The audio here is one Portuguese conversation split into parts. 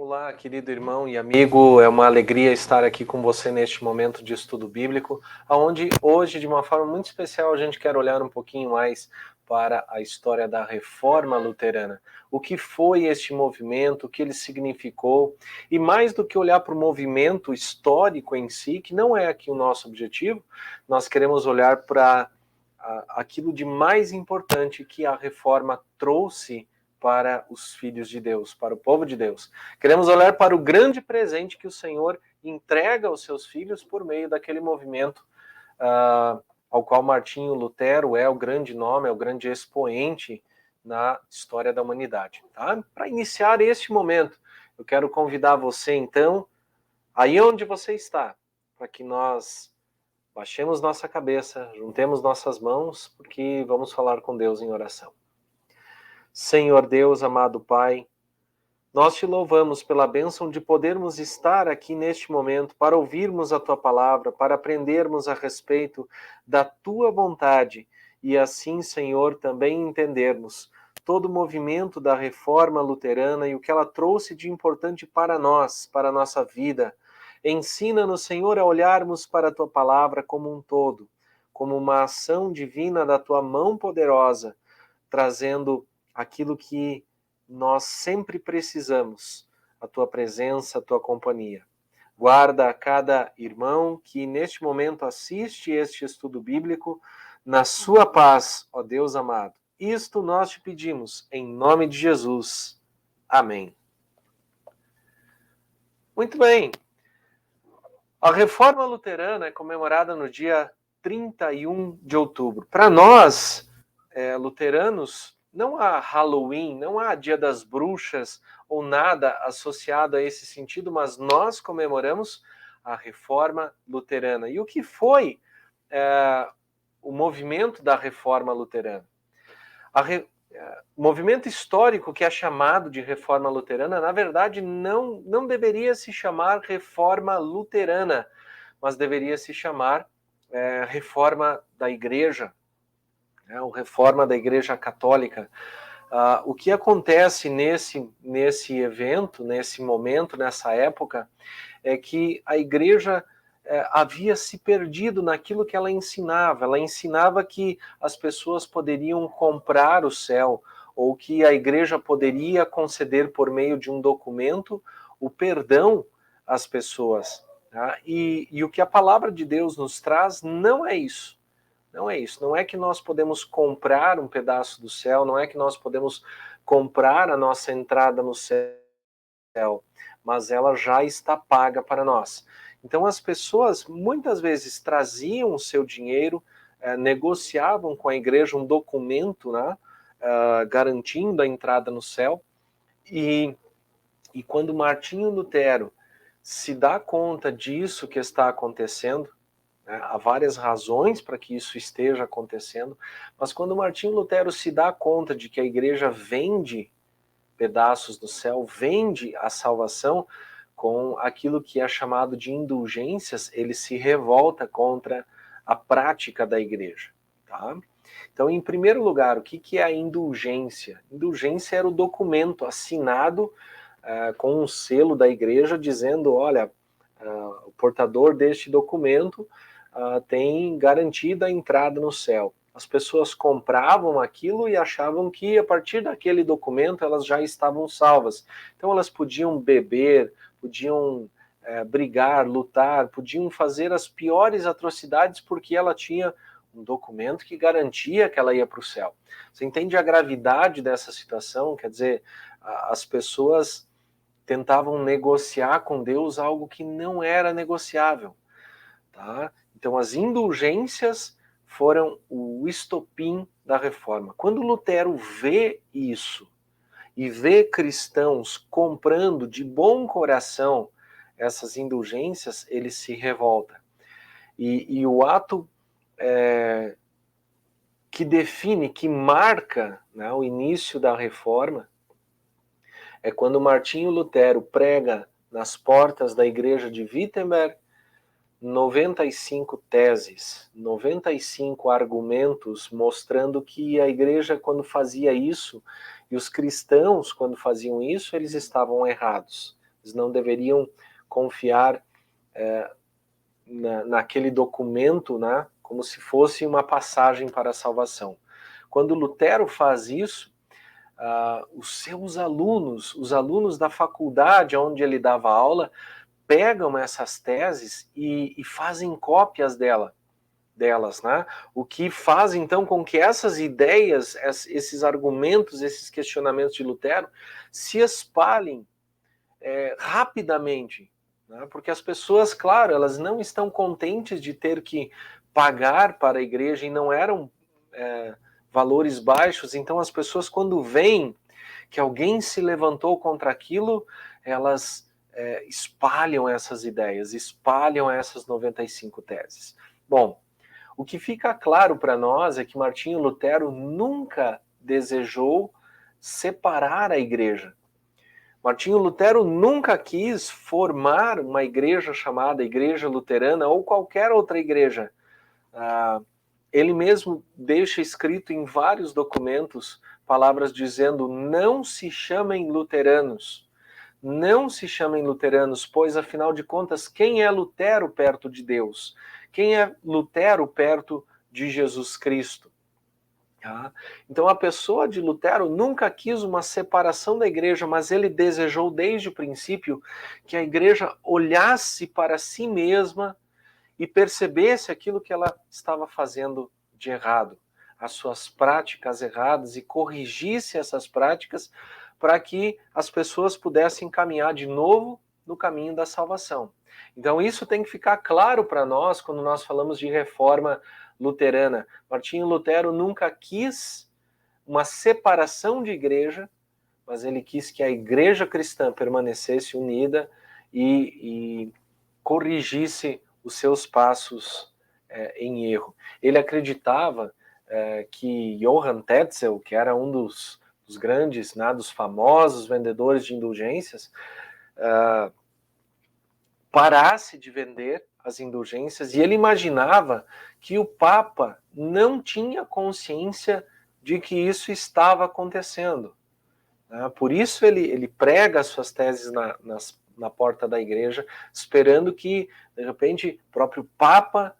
Olá, querido irmão e amigo, é uma alegria estar aqui com você neste momento de estudo bíblico, onde hoje, de uma forma muito especial, a gente quer olhar um pouquinho mais para a história da Reforma Luterana. O que foi este movimento, o que ele significou, e mais do que olhar para o movimento histórico em si, que não é aqui o nosso objetivo, nós queremos olhar para aquilo de mais importante que a Reforma trouxe para os filhos de Deus, para o povo de Deus. Queremos olhar para o grande presente que o Senhor entrega aos seus filhos por meio daquele movimento ao qual Martinho Lutero é o grande nome, é o grande expoente na história da humanidade. Tá? Para iniciar este momento, eu quero convidar você, então, aí onde você está, para que nós baixemos nossa cabeça, juntemos nossas mãos, porque vamos falar com Deus em oração. Senhor Deus, amado Pai, nós te louvamos pela bênção de podermos estar aqui neste momento para ouvirmos a Tua palavra, para aprendermos a respeito da Tua vontade e assim, Senhor, também entendermos todo o movimento da Reforma Luterana e o que ela trouxe de importante para nós, para a nossa vida. Ensina-nos, Senhor, a olharmos para a Tua palavra como um todo, como uma ação divina da Tua mão poderosa, trazendo aquilo que nós sempre precisamos, a Tua presença, a Tua companhia. Guarda a cada irmão que neste momento assiste este estudo bíblico na sua paz, ó Deus amado. Isto nós te pedimos, em nome de Jesus. Amém. Muito bem. A Reforma Luterana é comemorada no dia 31 de outubro. Para nós, luteranos, não há Halloween, não há Dia das Bruxas ou nada associado a esse sentido, mas nós comemoramos a Reforma Luterana. E o que foi o movimento da Reforma Luterana? O movimento histórico que é chamado de Reforma Luterana, na verdade, não deveria se chamar Reforma Luterana, mas deveria se chamar Reforma da Igreja, ou Reforma da Igreja Católica. O que acontece nesse evento, nesse momento, nessa época, é que a Igreja havia se perdido naquilo que ela ensinava. Ela ensinava que as pessoas poderiam comprar o céu, ou que a Igreja poderia conceder por meio de um documento o perdão às pessoas. Tá? E o que a palavra de Deus nos traz não é isso. Não é isso, não é que nós podemos comprar um pedaço do céu, não é que nós podemos comprar a nossa entrada no céu, mas ela já está paga para nós. Então as pessoas muitas vezes traziam o seu dinheiro, negociavam com a igreja um documento, né, garantindo a entrada no céu, e quando Martinho Lutero se dá conta disso que está acontecendo, há várias razões para que isso esteja acontecendo, mas quando Martinho Lutero se dá conta de que a igreja vende pedaços do céu, vende a salvação com aquilo que é chamado de indulgências, ele se revolta contra a prática da igreja. Tá? Então, em primeiro lugar, o que é a indulgência? Indulgência era o documento assinado com um selo da igreja dizendo, olha, o portador deste documento tem garantida a entrada no céu. As pessoas compravam aquilo e achavam que a partir daquele documento elas já estavam salvas. Então elas podiam beber, podiam brigar, lutar, podiam fazer as piores atrocidades porque ela tinha um documento que garantia que ela ia para o céu. Você entende a gravidade dessa situação? Quer dizer, as pessoas tentavam negociar com Deus algo que não era negociável. Tá? Então as indulgências foram o estopim da reforma. Quando Lutero vê isso e vê cristãos comprando de bom coração essas indulgências, ele se revolta. E o ato que define, que marca, né, o início da reforma é quando Martinho Lutero prega nas portas da igreja de Wittenberg 95 teses, 95 argumentos mostrando que a igreja, quando fazia isso, e os cristãos, quando faziam isso, eles estavam errados. Eles não deveriam confiar naquele documento, né, como se fosse uma passagem para a salvação. Quando Lutero faz isso, os seus alunos, os alunos da faculdade onde ele dava aula, pegam essas teses e fazem cópias delas, né? O que faz então com que essas ideias, esses argumentos, esses questionamentos de Lutero se espalhem rapidamente, né? Porque as pessoas, claro, elas não estão contentes de ter que pagar para a igreja, e não eram valores baixos. Então as pessoas, quando veem que alguém se levantou contra aquilo, elas espalham essas ideias, espalham essas 95 teses. Bom, o que fica claro para nós é que Martinho Lutero nunca desejou separar a igreja. Martinho Lutero nunca quis formar uma igreja chamada Igreja Luterana ou qualquer outra igreja. Ele mesmo deixa escrito em vários documentos palavras dizendo: não se chamem luteranos, não se chamem luteranos, pois afinal de contas, quem é Lutero perto de Deus? Quem é Lutero perto de Jesus Cristo? Então a pessoa de Lutero nunca quis uma separação da igreja, mas ele desejou desde o princípio que a igreja olhasse para si mesma e percebesse aquilo que ela estava fazendo de errado, as suas práticas erradas, e corrigisse essas práticas para que as pessoas pudessem caminhar de novo no caminho da salvação. Então isso tem que ficar claro para nós quando nós falamos de reforma luterana. Martinho Lutero nunca quis uma separação de igreja, mas ele quis que a igreja cristã permanecesse unida e corrigisse os seus passos em erro. Ele acreditava que Johann Tetzel, que era um dos grandes, né, dos famosos vendedores de indulgências, parasse de vender as indulgências, e ele imaginava que o Papa não tinha consciência de que isso estava acontecendo. Por isso ele prega as suas teses na porta da igreja, esperando que, de repente, o próprio Papa,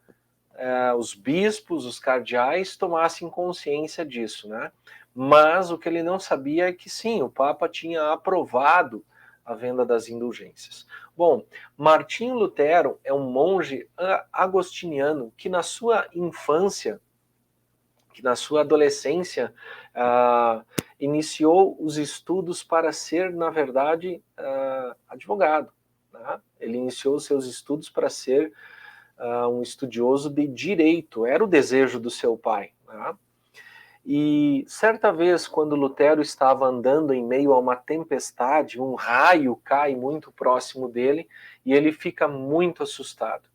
os bispos, os cardeais tomassem consciência disso, né? Mas o que ele não sabia é que sim, o Papa tinha aprovado a venda das indulgências. Bom, Martinho Lutero é um monge agostiniano que na sua infância, que na sua adolescência, iniciou os estudos para ser, na verdade, advogado. Né? Ele iniciou seus estudos para ser um estudioso de direito, era o desejo do seu pai. Né? E certa vez, quando Lutero estava andando em meio a uma tempestade, um raio cai muito próximo dele e ele fica muito assustado.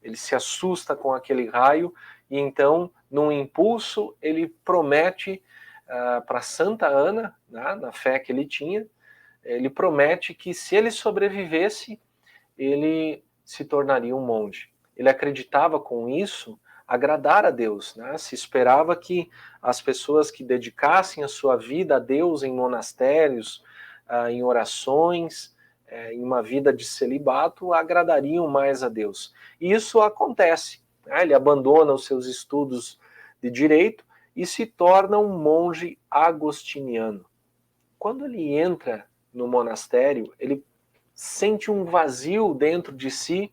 Ele se assusta com aquele raio e então, num impulso, ele promete para Santa Ana, né, na fé que ele tinha, ele promete que se ele sobrevivesse, ele se tornaria um monge. Ele acreditava com isso agradar a Deus, né? Se esperava que as pessoas que dedicassem a sua vida a Deus em monastérios, em orações, em uma vida de celibato, agradariam mais a Deus. E isso acontece. Né? Ele abandona os seus estudos de direito e se torna um monge agostiniano. Quando ele entra no monastério, ele sente um vazio dentro de si,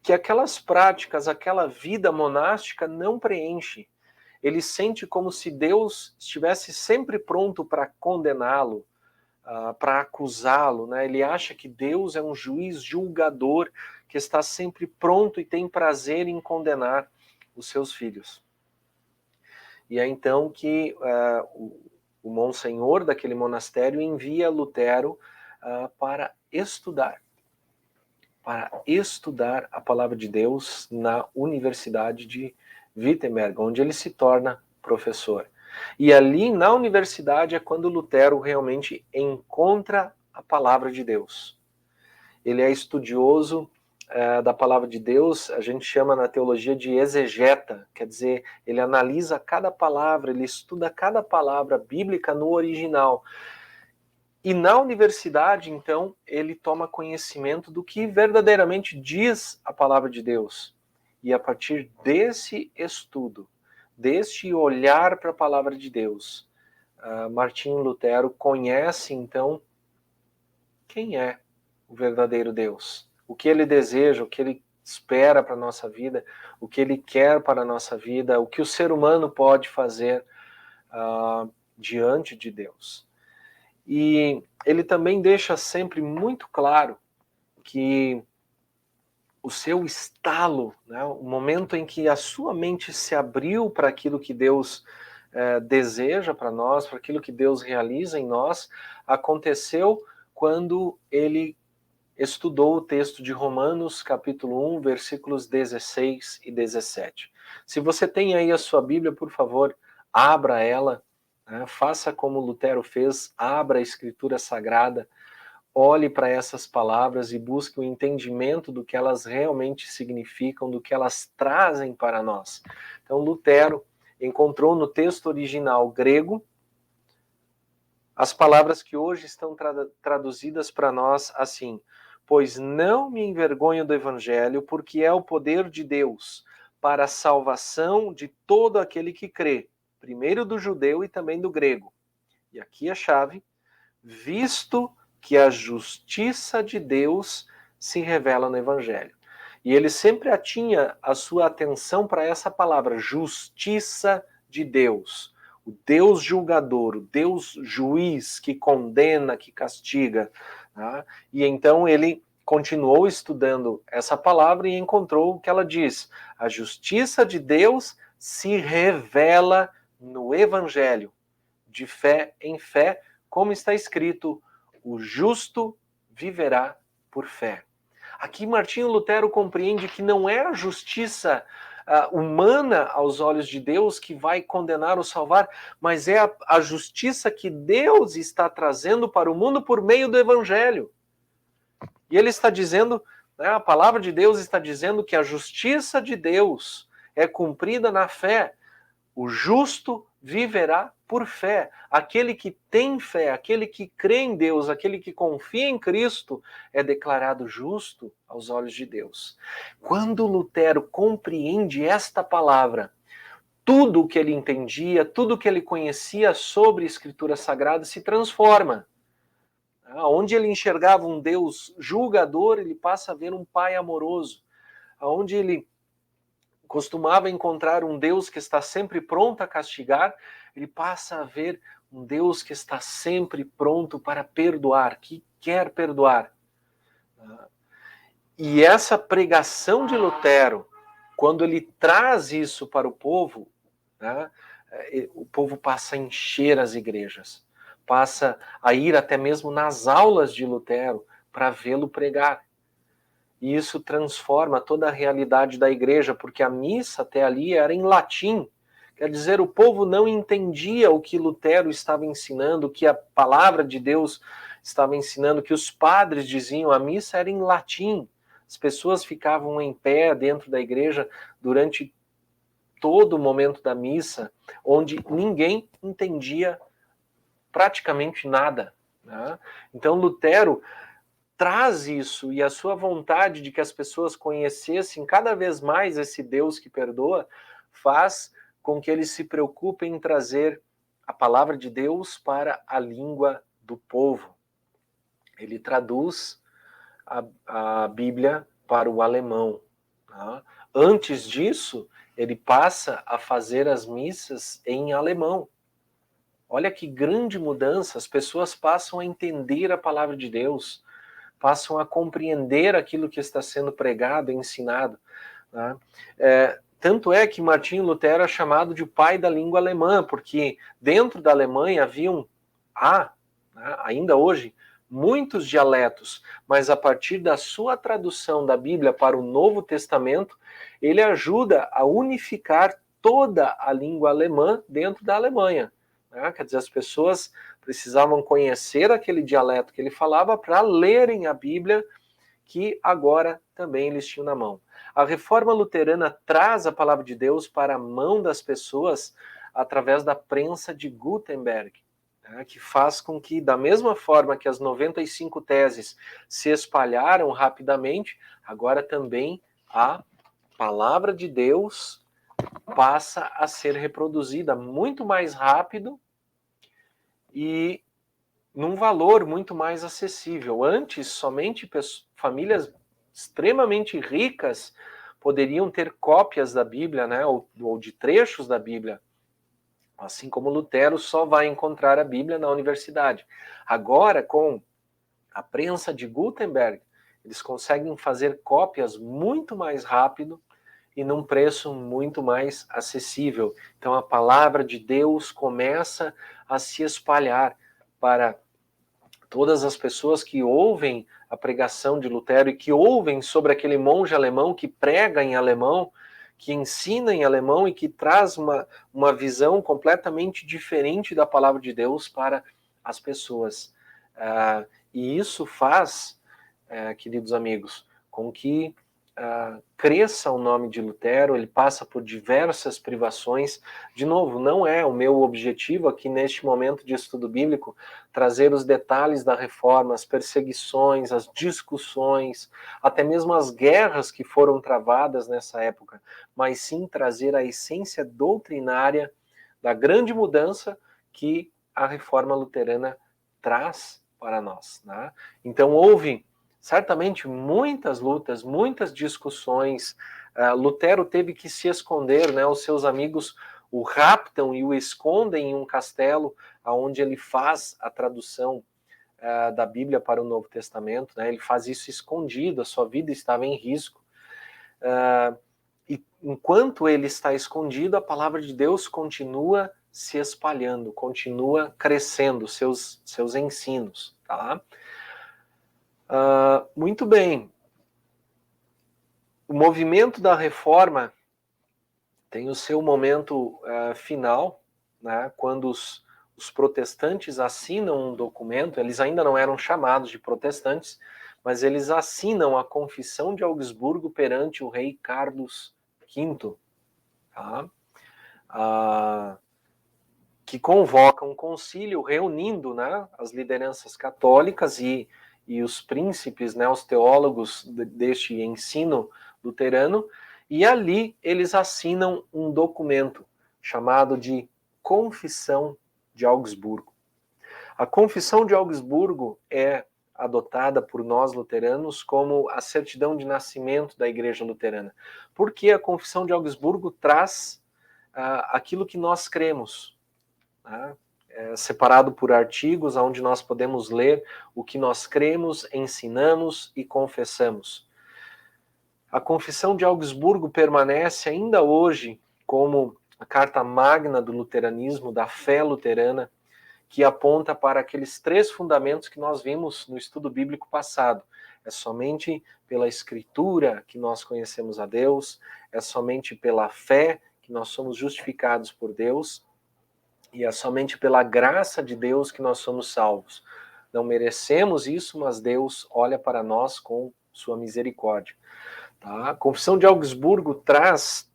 que aquelas práticas, aquela vida monástica não preenche. Ele sente como se Deus estivesse sempre pronto para condená-lo, para acusá-lo. Né? Ele acha que Deus é um juiz julgador que está sempre pronto e tem prazer em condenar os seus filhos. E é então que o monsenhor daquele monastério envia Lutero para estudar a palavra de Deus na Universidade de Wittenberg, onde ele se torna professor. E ali na universidade é quando Lutero realmente encontra a palavra de Deus. Ele é estudioso da palavra de Deus, a gente chama na teologia de exegeta, quer dizer, ele analisa cada palavra, ele estuda cada palavra bíblica no original. E na universidade, então, ele toma conhecimento do que verdadeiramente diz a palavra de Deus. E a partir desse estudo, deste olhar para a palavra de Deus, Martinho Lutero conhece, então, quem é o verdadeiro Deus. O que ele deseja, o que ele espera para a nossa vida, o que ele quer para a nossa vida, o que o ser humano pode fazer diante de Deus. E ele também deixa sempre muito claro que o seu estalo, né, o momento em que a sua mente se abriu para aquilo que Deus deseja para nós, para aquilo que Deus realiza em nós, aconteceu quando ele estudou o texto de Romanos, capítulo 1, versículos 16 e 17. Se você tem aí a sua Bíblia, por favor, abra ela, né? Faça como Lutero fez, abra a Escritura Sagrada, olhe para essas palavras e busque o entendimento do que elas realmente significam, do que elas trazem para nós. Então, Lutero encontrou no texto original grego as palavras que hoje estão traduzidas para nós assim: pois não me envergonho do Evangelho, porque é o poder de Deus para a salvação de todo aquele que crê, primeiro do judeu e também do grego. E aqui a chave: visto que a justiça de Deus se revela no Evangelho. E ele sempre atinha a sua atenção para essa palavra, justiça de Deus. O Deus julgador, o Deus juiz que condena, que castiga. Tá? E então ele continuou estudando essa palavra e encontrou o que ela diz: a justiça de Deus se revela no Evangelho, de fé em fé, como está escrito, o justo viverá por fé. Aqui Martinho Lutero compreende que não é a justiça humana aos olhos de Deus que vai condenar ou salvar, mas é a justiça que Deus está trazendo para o mundo por meio do Evangelho. E ele está dizendo, né, a palavra de Deus está dizendo que a justiça de Deus é cumprida na fé. O justo viverá por fé. Aquele que tem fé, aquele que crê em Deus, aquele que confia em Cristo, é declarado justo aos olhos de Deus. Quando Lutero compreende esta palavra, tudo o que ele entendia, tudo o que ele conhecia sobre a Escritura Sagrada se transforma. Onde ele enxergava um Deus julgador, ele passa a ver um Pai amoroso. Onde ele costumava encontrar um Deus que está sempre pronto a castigar, ele passa a ver um Deus que está sempre pronto para perdoar, que quer perdoar. E essa pregação de Lutero, quando ele traz isso para o povo, né, o povo passa a encher as igrejas, passa a ir até mesmo nas aulas de Lutero para vê-lo pregar. E isso transforma toda a realidade da igreja, porque a missa até ali era em latim. Quer dizer, o povo não entendia o que Lutero estava ensinando, o que a palavra de Deus estava ensinando, o que os padres diziam. A missa era em latim. As pessoas ficavam em pé dentro da igreja durante todo o momento da missa, onde ninguém entendia praticamente nada, né? Então Lutero traz isso, e a sua vontade de que as pessoas conhecessem cada vez mais esse Deus que perdoa, faz com que eles se preocupem em trazer a palavra de Deus para a língua do povo. Ele traduz a Bíblia para o alemão. Tá? Antes disso, ele passa a fazer as missas em alemão. Olha que grande mudança, as pessoas passam a entender a palavra de Deus, passam a compreender aquilo que está sendo pregado e ensinado. Tá? Tanto é que Martinho Lutero é chamado de pai da língua alemã, porque dentro da Alemanha há, ainda hoje, muitos dialetos, mas a partir da sua tradução da Bíblia para o Novo Testamento, ele ajuda a unificar toda a língua alemã dentro da Alemanha. Quer dizer, as pessoas precisavam conhecer aquele dialeto que ele falava para lerem a Bíblia, que agora também eles tinham na mão. A reforma luterana traz a palavra de Deus para a mão das pessoas através da prensa de Gutenberg. né, que faz com que, da mesma forma que as 95 teses se espalharam rapidamente, agora também a palavra de Deus passa a ser reproduzida muito mais rápido e num valor muito mais acessível. Antes, somente famílias extremamente ricas poderiam ter cópias da Bíblia, né, ou de trechos da Bíblia. Assim como Lutero só vai encontrar a Bíblia na universidade. Agora, com a prensa de Gutenberg, eles conseguem fazer cópias muito mais rápido e num preço muito mais acessível. Então a palavra de Deus começa a se espalhar para todas as pessoas que ouvem a pregação de Lutero e que ouvem sobre aquele monge alemão que prega em alemão, que ensina em alemão e que traz uma visão completamente diferente da palavra de Deus para as pessoas. E isso faz, queridos amigos, com que cresça o nome de Lutero. Ele passa por diversas privações. De novo, não é o meu objetivo aqui neste momento de estudo bíblico trazer os detalhes da reforma, as perseguições, as discussões, até mesmo as guerras que foram travadas nessa época, mas sim trazer a essência doutrinária da grande mudança que a reforma luterana traz para nós, né? Então houve certamente muitas lutas, muitas discussões. Lutero teve que se esconder, né? Os seus amigos o raptam e o escondem em um castelo, onde ele faz a tradução da Bíblia para o Novo Testamento, né? Ele faz isso escondido, a sua vida estava em risco. E enquanto ele está escondido, a palavra de Deus continua se espalhando, continua crescendo seus ensinos, tá? Muito bem. O movimento da reforma tem o seu momento final, né, quando os protestantes assinam um documento. Eles ainda não eram chamados de protestantes, mas eles assinam a Confissão de Augsburgo perante o rei Carlos V, tá? Que convoca um concílio reunindo, né, as lideranças católicas e os príncipes, né, os teólogos deste ensino luterano, e ali eles assinam um documento chamado de Confissão de Augsburgo. A Confissão de Augsburgo é adotada por nós luteranos como a certidão de nascimento da Igreja Luterana, porque a Confissão de Augsburgo traz aquilo que nós cremos, né? Separado por artigos, onde nós podemos ler o que nós cremos, ensinamos e confessamos. A Confissão de Augsburgo permanece ainda hoje como a carta magna do luteranismo, da fé luterana, que aponta para aqueles 3 fundamentos que nós vimos no estudo bíblico passado. É somente pela Escritura que nós conhecemos a Deus, é somente pela fé que nós somos justificados por Deus, e é somente pela graça de Deus que nós somos salvos. Não merecemos isso, mas Deus olha para nós com sua misericórdia. Tá? A Confissão de Augsburgo traz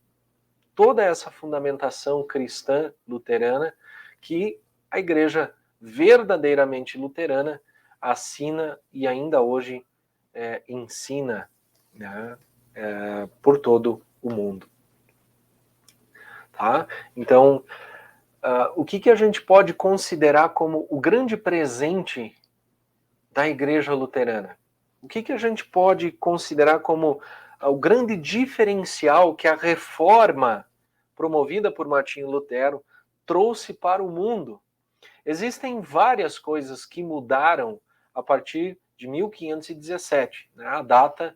toda essa fundamentação cristã luterana que a igreja verdadeiramente luterana assina e ainda hoje ensina, né, por todo o mundo. Tá? Então, o que a gente pode considerar como o grande presente da igreja luterana? O que a gente pode considerar como o grande diferencial que a reforma promovida por Martinho Lutero trouxe para o mundo? Existem várias coisas que mudaram a partir de 1517, né, a data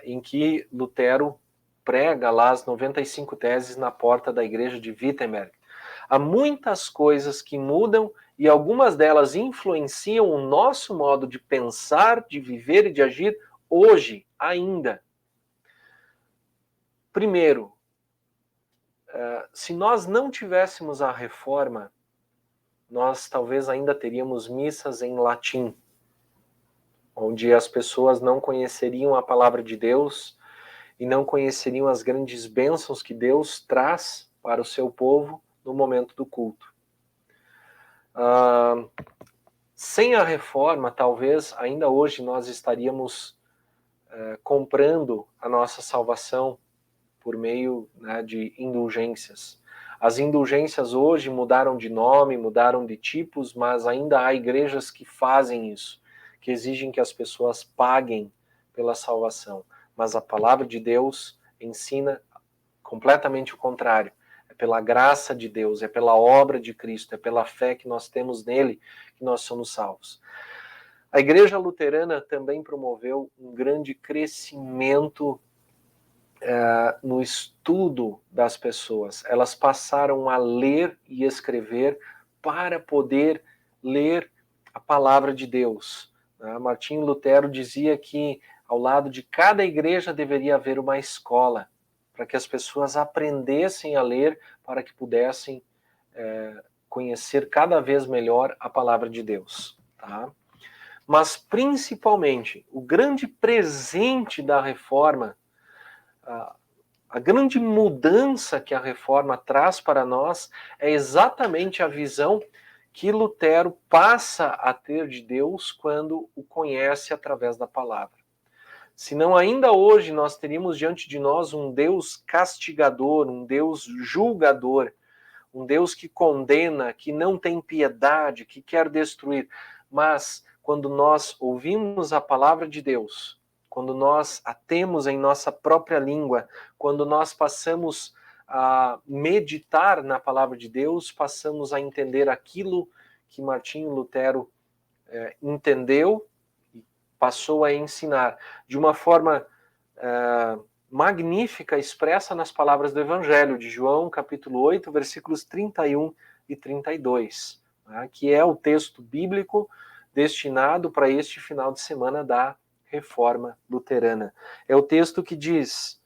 em que Lutero prega lá as 95 teses na porta da igreja de Wittenberg. Há muitas coisas que mudam e algumas delas influenciam o nosso modo de pensar, de viver e de agir hoje ainda. Primeiro, se nós não tivéssemos a reforma, nós talvez ainda teríamos missas em latim, onde as pessoas não conheceriam a palavra de Deus e não conheceriam as grandes bênçãos que Deus traz para o seu povo no momento do culto. sem a reforma, talvez ainda hoje nós estaríamos comprando a nossa salvação por meio, né, de indulgências. As indulgências hoje mudaram de nome, mudaram de tipos, mas ainda há igrejas que fazem isso, que exigem que as pessoas paguem pela salvação. Mas a palavra de Deus ensina completamente o contrário. É pela graça de Deus, é pela obra de Cristo, é pela fé que nós temos nele que nós somos salvos. A Igreja Luterana também promoveu um grande crescimento no estudo das pessoas. Elas passaram a ler e escrever para poder ler a palavra de Deus. Martinho Lutero dizia que ao lado de cada igreja deveria haver uma escola, para que as pessoas aprendessem a ler, para que pudessem conhecer cada vez melhor a palavra de Deus. Tá? Mas, principalmente, o grande presente da reforma, a grande mudança que a reforma traz para nós é exatamente a visão que Lutero passa a ter de Deus quando o conhece através da palavra. Senão ainda hoje nós teríamos diante de nós um Deus castigador, um Deus julgador, um Deus que condena, que não tem piedade, que quer destruir. Mas quando nós ouvimos a palavra de Deus, quando nós a temos em nossa própria língua, quando nós passamos a meditar na palavra de Deus, passamos a entender aquilo que Martinho Lutero entendeu e passou a ensinar de uma forma magnífica, expressa nas palavras do Evangelho de João, capítulo 8, versículos 31 e 32, né, que é o texto bíblico destinado para este final de semana da Reforma Luterana. É o texto que diz: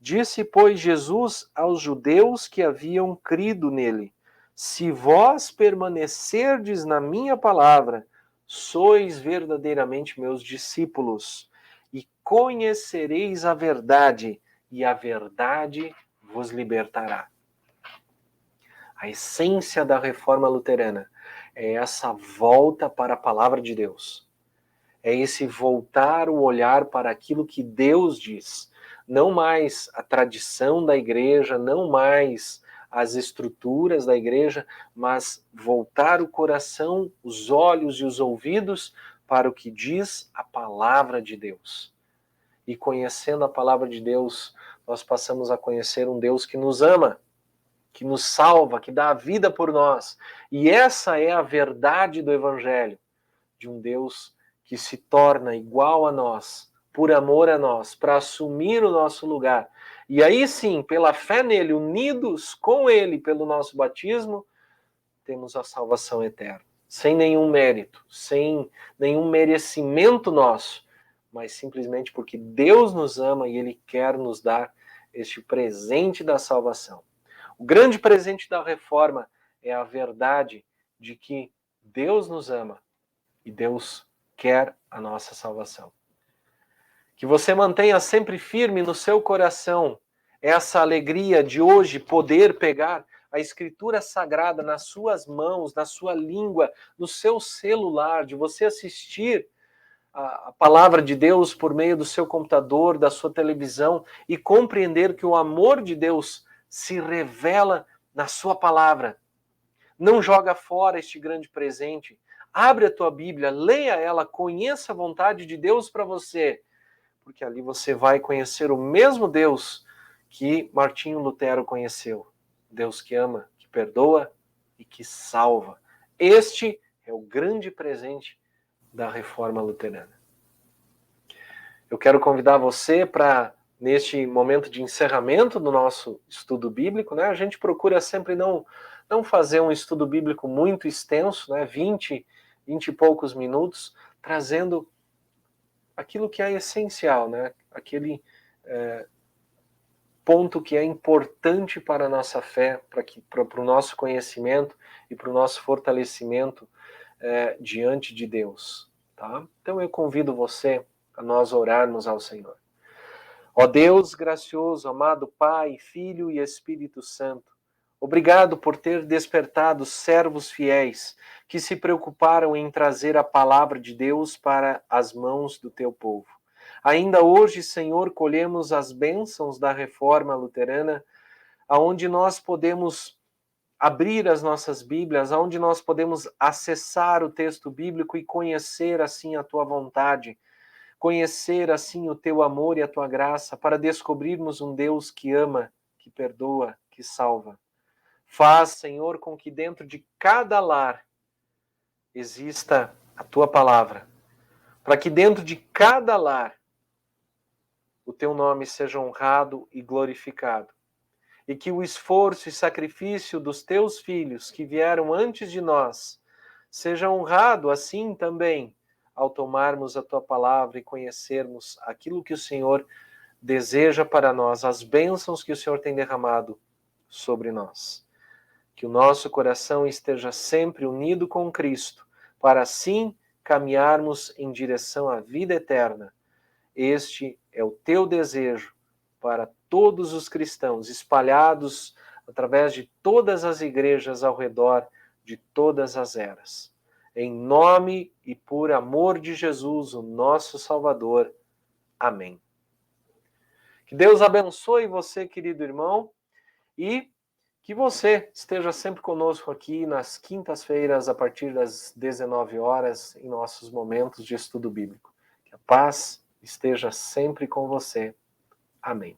Disse, pois, Jesus aos judeus que haviam crido nele: Se vós permanecerdes na minha palavra, sois verdadeiramente meus discípulos, e conhecereis a verdade, e a verdade vos libertará. A essência da Reforma Luterana é essa volta para a palavra de Deus. É esse voltar o olhar para aquilo que Deus diz. Não mais a tradição da igreja, não mais as estruturas da igreja, mas voltar o coração, os olhos e os ouvidos para o que diz a palavra de Deus. E conhecendo a palavra de Deus, nós passamos a conhecer um Deus que nos ama, que nos salva, que dá a vida por nós. E essa é a verdade do Evangelho, de um Deus que se torna igual a nós, por amor a nós, para assumir o nosso lugar. E aí sim, pela fé nele, unidos com ele pelo nosso batismo, temos a salvação eterna. Sem nenhum mérito, sem nenhum merecimento nosso, mas simplesmente porque Deus nos ama e ele quer nos dar este presente da salvação. O grande presente da reforma é a verdade de que Deus nos ama e Deus quer a nossa salvação. Que você mantenha sempre firme no seu coração essa alegria de hoje poder pegar a Escritura Sagrada nas suas mãos, na sua língua, no seu celular, de você assistir a palavra de Deus por meio do seu computador, da sua televisão e compreender que o amor de Deus se revela na sua palavra. Não joga fora este grande presente. Abre a tua Bíblia, leia ela, conheça a vontade de Deus para você, porque ali você vai conhecer o mesmo Deus que Martinho Lutero conheceu. Deus que ama, que perdoa e que salva. Este é o grande presente da Reforma Luterana. Eu quero convidar você para, neste momento de encerramento do nosso estudo bíblico, né, a gente procura sempre não fazer um estudo bíblico muito extenso, né, 20 e poucos minutos, trazendo aquilo que é essencial, né, aquele ponto que é importante para a nossa fé, para o nosso conhecimento e para o nosso fortalecimento diante de Deus. Tá? Então eu convido você a nós orarmos ao Senhor. Ó Deus gracioso, amado Pai, Filho e Espírito Santo, Obrigado por ter despertado servos fiéis que se preocuparam em trazer a palavra de Deus para as mãos do teu povo. Ainda hoje, Senhor, colhemos as bênçãos da reforma luterana, aonde nós podemos abrir as nossas Bíblias, aonde nós podemos acessar o texto bíblico e conhecer assim a tua vontade, conhecer assim o teu amor e a tua graça, para descobrirmos um Deus que ama, que perdoa, que salva. Faz, Senhor, com que dentro de cada lar exista a tua palavra, para que dentro de cada lar o teu nome seja honrado e glorificado, e que o esforço e sacrifício dos teus filhos que vieram antes de nós seja honrado assim também ao tomarmos a tua palavra e conhecermos aquilo que o Senhor deseja para nós, as bênçãos que o Senhor tem derramado sobre nós. Que o nosso coração esteja sempre unido com Cristo, para assim caminharmos em direção à vida eterna. Este é o teu desejo para todos os cristãos espalhados através de todas as igrejas ao redor de todas as eras. Em nome e por amor de Jesus, o nosso Salvador. Amém. Que Deus abençoe você, querido irmão, e que você esteja sempre conosco aqui nas quintas-feiras, a partir das 19 horas, em nossos momentos de estudo bíblico. Que a paz esteja sempre com você. Amém.